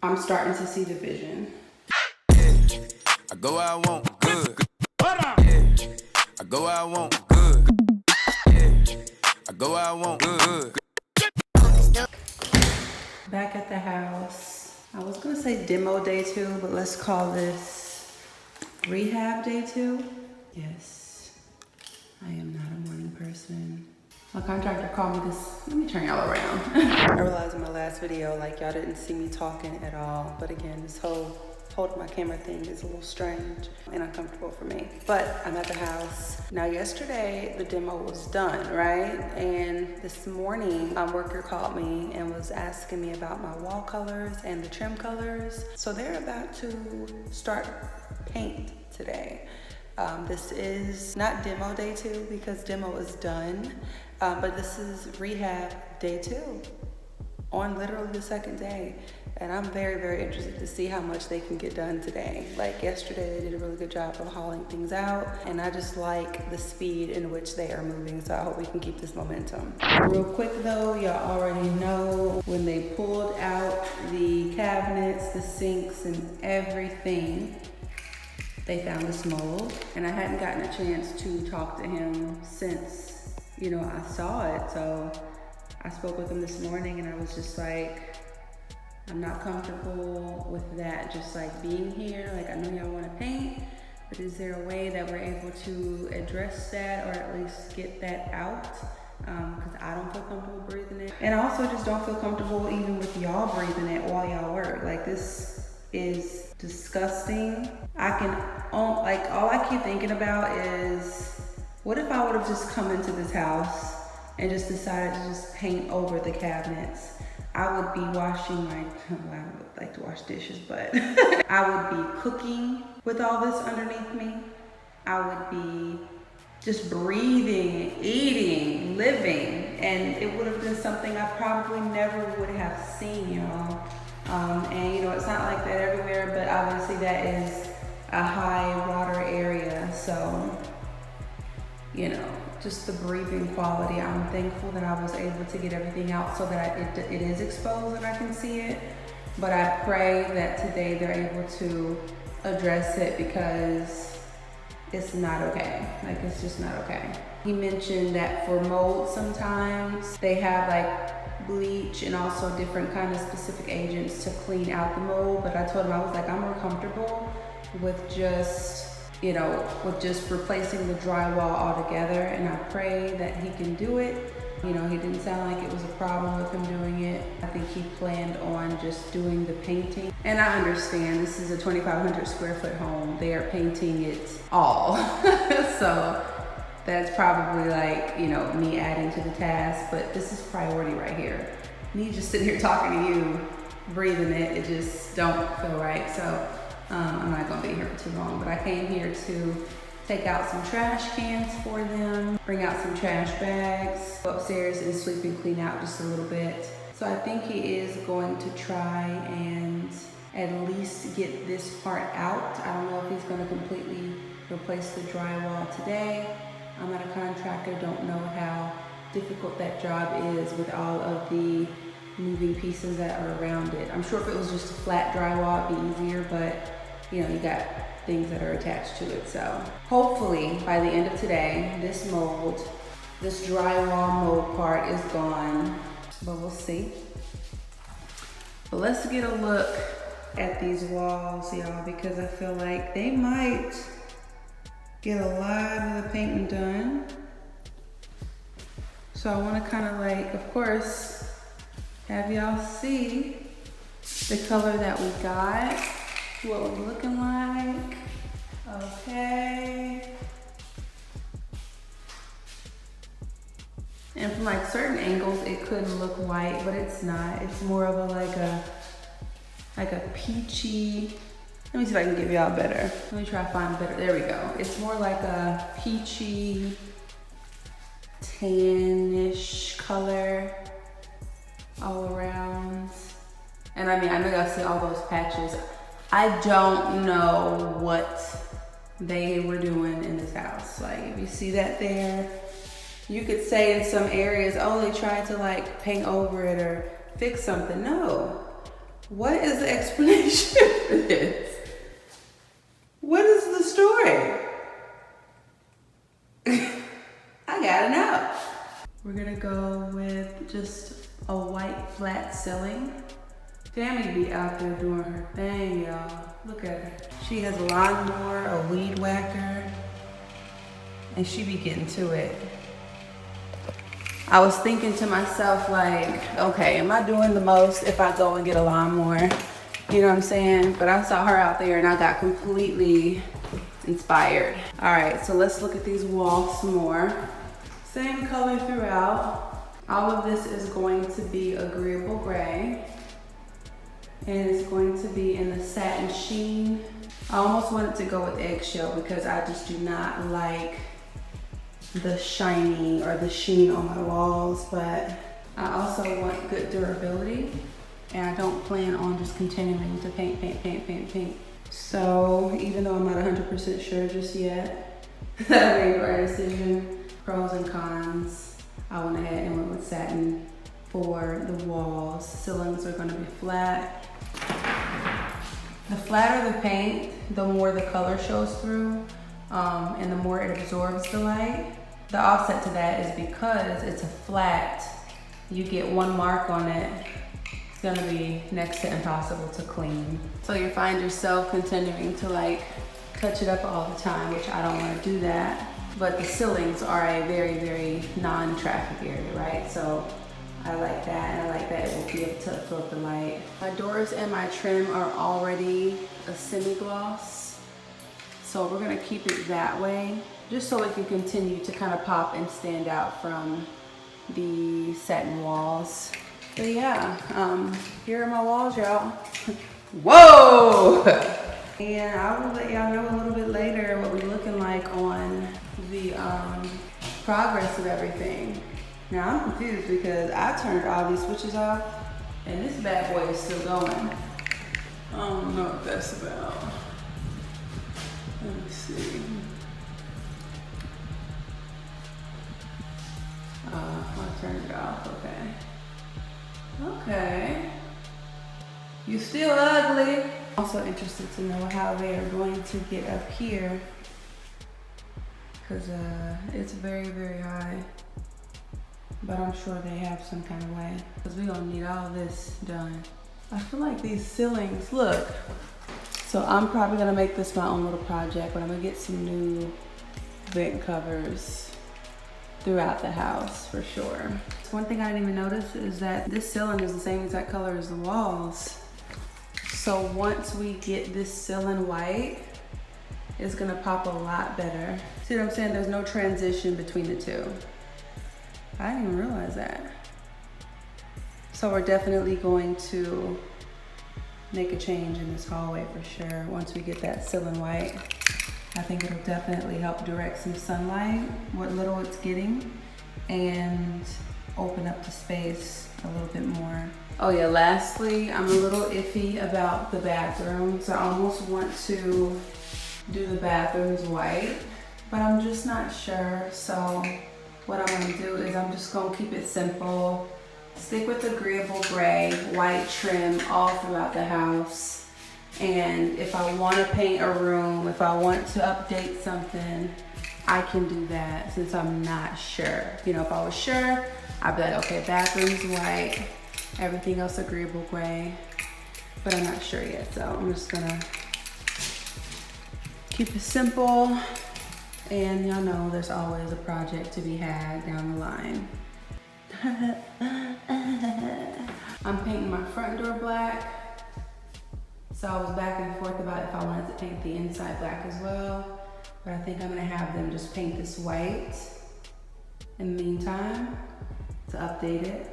I'm starting to see the vision. I go where I want, good. Yeah. I go where I want, good. Yeah. I go where I want, good. Back at the house. I was gonna say demo day 2, but let's call this rehab day 2. Yes, I am not a morning person. My contractor called me this, let me turn y'all around. I realized in my last video, like y'all didn't see me talking at all. But again, this whole holding my camera thing is a little strange and uncomfortable for me. But I'm at the house. Now yesterday, the demo was done, right? And this morning, my worker called me and was asking me about my wall colors and the trim colors. So they're about to start paint today. This is not demo day 2 because demo is done, but this is rehab day 2 on literally the second day. And I'm very, very interested to see how much they can get done today. Like yesterday, they did a really good job of hauling things out, and I just like the speed in which they are moving, so I hope we can keep this momentum. Real quick though, y'all already know when they pulled out the cabinets, the sinks, and everything, they found this mold, and I hadn't gotten a chance to talk to him since, I saw it. So I spoke with him this morning and I was just like, I'm not comfortable with that just like being here. Like, I know y'all want to paint, but is there a way that we're able to address that or at least get that out? Because I don't feel comfortable breathing it. And I also just don't feel comfortable even with y'all breathing it while y'all work. Like, this is disgusting. All I keep thinking about is, what if I would have just come into this house and just decided to just paint over the cabinets? I would be washing I would like to wash dishes, but I would be cooking with all this underneath me. I would be just breathing, eating, living, and it would have been something I probably never would have seen, y'all. And it's not like that everywhere, but obviously that is a high water area, so just the breathing quality. I'm thankful that I was able to get everything out so that it is exposed and I can see it. But I pray that today they're able to address it because it's not okay. Like, it's just not okay. He mentioned that for mold, sometimes they have like bleach and also different kind of specific agents to clean out the mold. But I told him, I was like, I'm more comfortable with just replacing the drywall altogether, and I pray that he can do it. He didn't sound like it was a problem with him doing it. I think he planned on just doing the painting. And I understand this is a 2,500 square foot home. They are painting it all. So that's probably like, me adding to the task, but this is priority right here. Me just sitting here talking to you, breathing it just don't feel right. So I'm not gonna be here for too long, but I came here to take out some trash cans for them, bring out some trash bags, go upstairs and sweep and clean out just a little bit. So I think he is going to try and at least get this part out. I don't know if he's gonna completely replace the drywall today. I'm not a contractor, don't know how difficult that job is with all of the moving pieces that are around it. I'm sure if it was just a flat drywall, it'd be easier, but you got things that are attached to it. So hopefully by the end of today, this drywall mold part is gone, but we'll see. But let's get a look at these walls, y'all, because I feel like they might get a lot of the painting done. So I want to kind of like, of course, have y'all see the color that we got, what we're looking like. Okay. And from like certain angles, it could look white, but it's not. It's more of a like a peachy. Let me see if I can give y'all better. Let me try to find better. There we go. It's more like a peachy, tannish color all around. And I know y'all see all those patches. I don't know what they were doing in this house. Like, if you see that there, you could say in some areas, oh, they tried to like paint over it or fix something. No, What is the explanation for this? What is the story? I gotta know. We're gonna go with just a white flat ceiling. Tammy be out there doing her thing, y'all. Look at her. She has a lawnmower, a weed whacker, and she be getting to it. I was thinking to myself like, okay, am I doing the most if I go and get a lawnmower? You know what I'm saying? But I saw her out there and I got completely inspired. All right, so let's look at these walls some more. Same color throughout. All of this is going to be agreeable gray. And it's going to be in the satin sheen. I almost wanted to go with eggshell because I just do not like the shiny or the sheen on my walls, but I also want good durability, and I don't plan on just continuing to paint. So even though I'm not 100% sure just yet that I made the right decision, pros and cons, I went ahead and went with satin for the walls. Ceilings are gonna be flat. The flatter the paint, the more the color shows through, and the more it absorbs the light. The offset to that is because it's a flat, you get one mark on it, it's gonna be next to impossible to clean. So you find yourself continuing to like touch it up all the time, which I don't wanna do that. But the ceilings are a very, very non-traffic area, right? So I like that, and I like that it will be able to absorb the light. My doors and my trim are already a semi-gloss, so we're gonna keep it that way, just so it can continue to kind of pop and stand out from the satin walls. But yeah, here are my walls, y'all. Whoa! And I will let y'all know a little bit later what we're looking like on the progress of everything. Now I'm confused because I turned all these switches off and this bad boy is still going. I don't know what that's about. Let me see. I turned it off, okay. Okay. You still ugly. Also interested to know how they are going to get up here, because it's very, very high. But I'm sure they have some kind of way, because we're gonna need all this done. I feel like these ceilings, look. So I'm probably gonna make this my own little project, but I'm gonna get some new vent covers throughout the house for sure. One thing I didn't even notice is that this ceiling is the same exact color as the walls. So once we get this ceiling white, it's gonna pop a lot better. See what I'm saying? There's no transition between the two. I didn't even realize that. So we're definitely going to make a change in this hallway for sure. Once we get that ceiling white, I think it'll definitely help direct some sunlight, what little it's getting, and open up the space a little bit more. Oh yeah, lastly, I'm a little iffy about the bathrooms. I almost want to do the bathrooms white, but I'm just not sure. So what I'm gonna do is I'm just gonna keep it simple, stick with agreeable gray, white trim all throughout the house. And if I wanna paint a room, if I want to update something, I can do that since I'm not sure. You know, if I was sure, I'd be like, okay, bathrooms white, everything else agreeable gray, but I'm not sure yet. So I'm just gonna keep it simple. And y'all know there's always a project to be had down the line. I'm painting my front door black. So I was back and forth about if I wanted to paint the inside black as well. But I think I'm gonna have them just paint this white in the meantime to update it.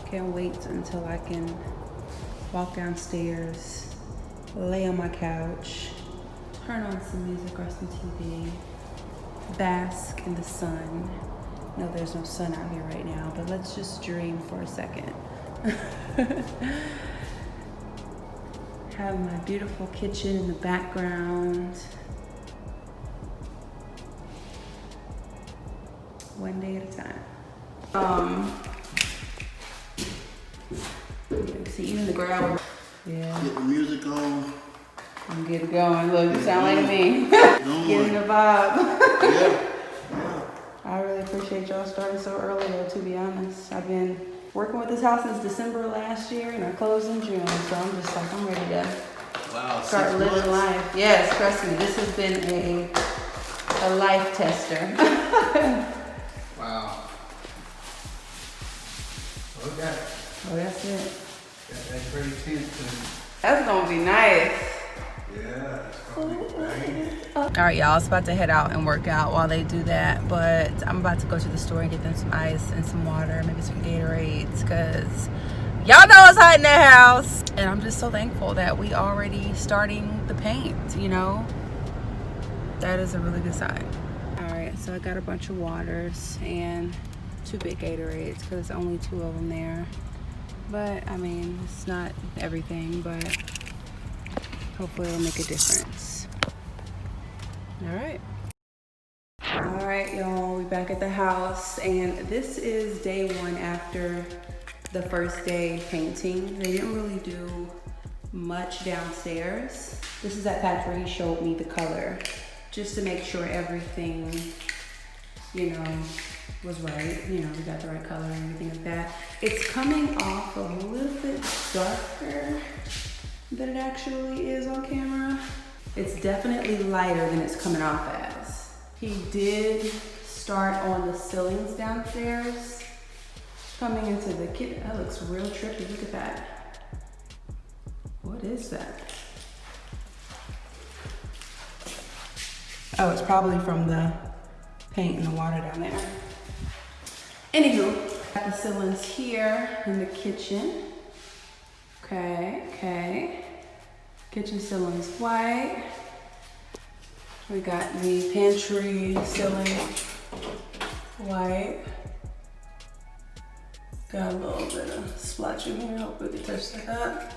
Can't wait until I can walk downstairs, lay on my couch, turn on some music or some TV, bask in the sun. No, there's no sun out here right now, but let's just dream for a second. Have my beautiful kitchen in the background. One day at a time. See, even the gravel. Yeah. Get the music on. I'm getting going. Look, you sound like me. Don't Getting the worry. vibe. Yeah. I really appreciate y'all starting so early though, to be honest. I've been working with this house since December last year and I closed in June. So I'm just like, I'm ready to Wow. start 6 living months. life. Yes, trust me, this has been a life tester. Wow. Okay. Oh, that's it. Got that pretty tent too. That's gonna be nice. Yeah, it's gonna be banging. All right, y'all, I was about to head out and work out while they do that, but I'm about to go to the store and get them some ice and some water, maybe some Gatorades, because y'all know it's hot in the house. And I'm just so thankful that we already starting the paint, you know? That is a really good sign. All right, so I got a bunch of waters and 2 big Gatorades, because there's only 2 of them there. But, I mean, it's not everything, but hopefully it'll make a difference. All right, y'all, we back at the house, and this is day 1 after the first day painting. They didn't really do much downstairs. This is that patch where he showed me the color, just to make sure everything, you know, was right. You know, we got the right color and everything like that. It's coming off a little bit darker than it actually is on camera. It's definitely lighter than it's coming off as. He did start on the ceilings downstairs. Coming into the kitchen, that looks real trippy, look at that. What is that? Oh, it's probably from the paint and the water down there. Anywho, got the ceilings here in the kitchen. Okay. Kitchen ceilings white. We got the pantry ceiling white. Got a little bit of splotching here. Hope we can touch that up.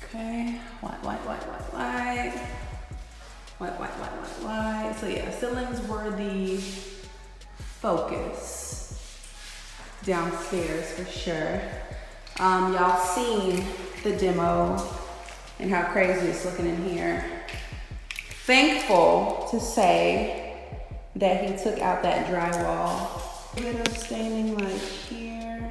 Okay. White. So yeah, ceilings were the focus downstairs for sure. Y'all seen the demo and how crazy it's looking in here. Thankful to say that he took out that drywall. A bit of staining like here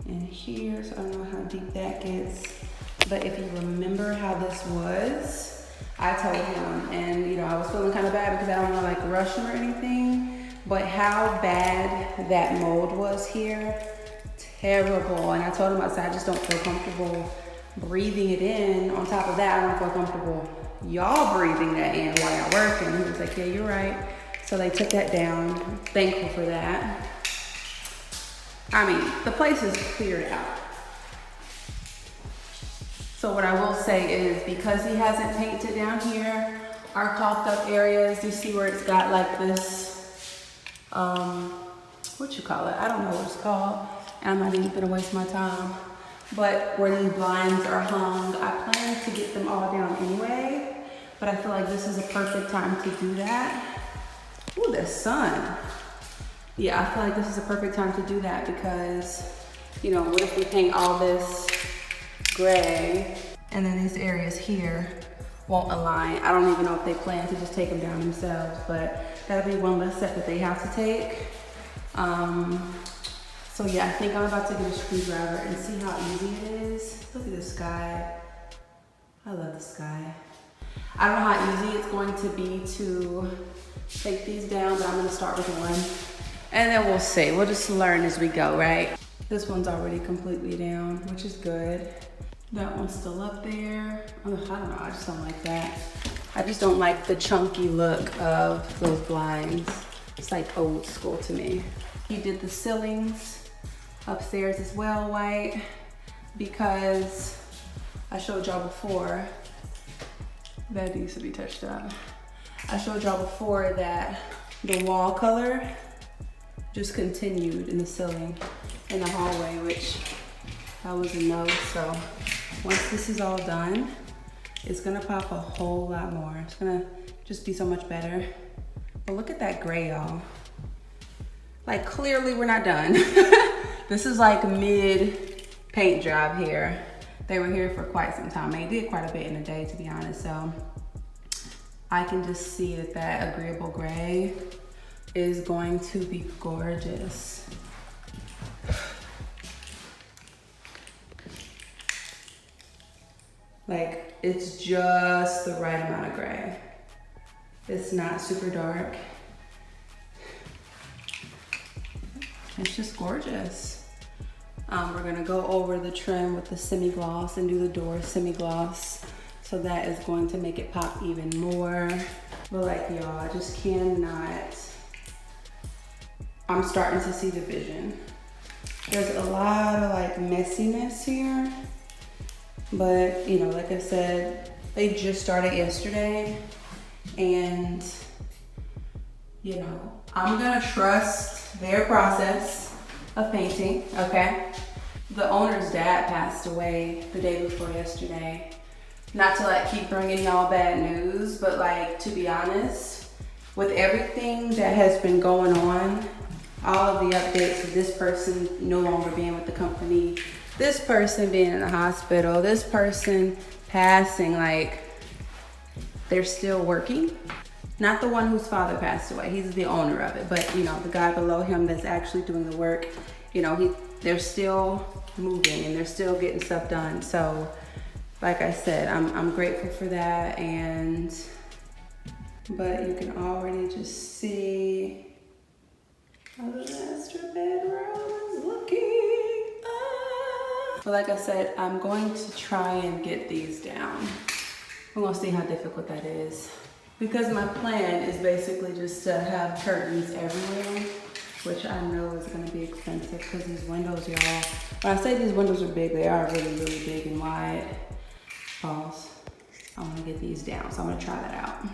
and here, so I don't know how deep that gets. But if you remember how this was, I told him, and you know, I was feeling kind of bad because I don't want to like rush him or anything, but how bad that mold was here, terrible. And I told him, I said, I just don't feel comfortable breathing it in. On top of that, I don't feel comfortable y'all breathing that in while y'all working. He was like, yeah, you're right. So they took that down. Thankful for that. I mean, the place is cleared out. So what I will say is, because he hasn't painted down here, our caulked up areas, you see where it's got like this, what you call it? I don't know what it's called. And I'm not even gonna waste my time. But where these blinds are hung, I plan to get them all down anyway, but I feel like this is a perfect time to do that. Ooh, the sun. Yeah, I feel like this is a perfect time to do that because, you know, what if we paint all this gray and then these areas here won't align. I don't even know if they plan to just take them down themselves, but that'll be one less step that they have to take. So yeah, I think I'm about to get a screwdriver and see how easy it is. Look at the sky. I love the sky. I don't know how easy it's going to be to take these down, but I'm gonna start with one. And then we'll see, we'll just learn as we go, right? This one's already completely down, which is good. That one's still up there. Oh, I don't know, I just don't like that. I just don't like the chunky look of those blinds. It's like old school to me. He did the ceilings upstairs as well white, because I showed y'all before, that needs to be touched up. I showed y'all before that the wall color just continued in the ceiling in the hallway, which that was a no. So once this is all done, it's gonna pop a whole lot more. It's gonna just be so much better. But look at that gray, y'all. Like, clearly we're not done. This is like mid paint job here. They were here for quite some time. They did quite a bit in a day, to be honest. So I can just see that that agreeable gray is going to be gorgeous. Like, it's just the right amount of gray. It's not super dark. It's just gorgeous. We're gonna go over the trim with the semi-gloss and do the door semi-gloss. So that is going to make it pop even more. But like y'all, I just cannot, I'm starting to see the vision. There's a lot of like messiness here. But you know, like I said, they just started yesterday. And you know, I'm gonna trust their process of painting, okay? The owner's dad passed away the day before yesterday. Not to like keep bringing y'all bad news, but like, to be honest, with everything that has been going on, all of the updates of this person no longer being with the company, this person being in the hospital, this person passing, like, they're still working. Not the one whose father passed away, he's the owner of it, but you know, the guy below him that's actually doing the work, you know, they're still moving and they're still getting stuff done. So like I said, I'm grateful for that. But you can already just see how the master bedroom is looking. But like I said, I'm going to try and get these down. We're gonna see how difficult that is. Because my plan is basically just to have curtains everywhere, which I know is gonna be expensive because these windows, y'all, when I say these windows are big, they are really, really big and wide. Pause. I wanna get these down, so I'm gonna try that out.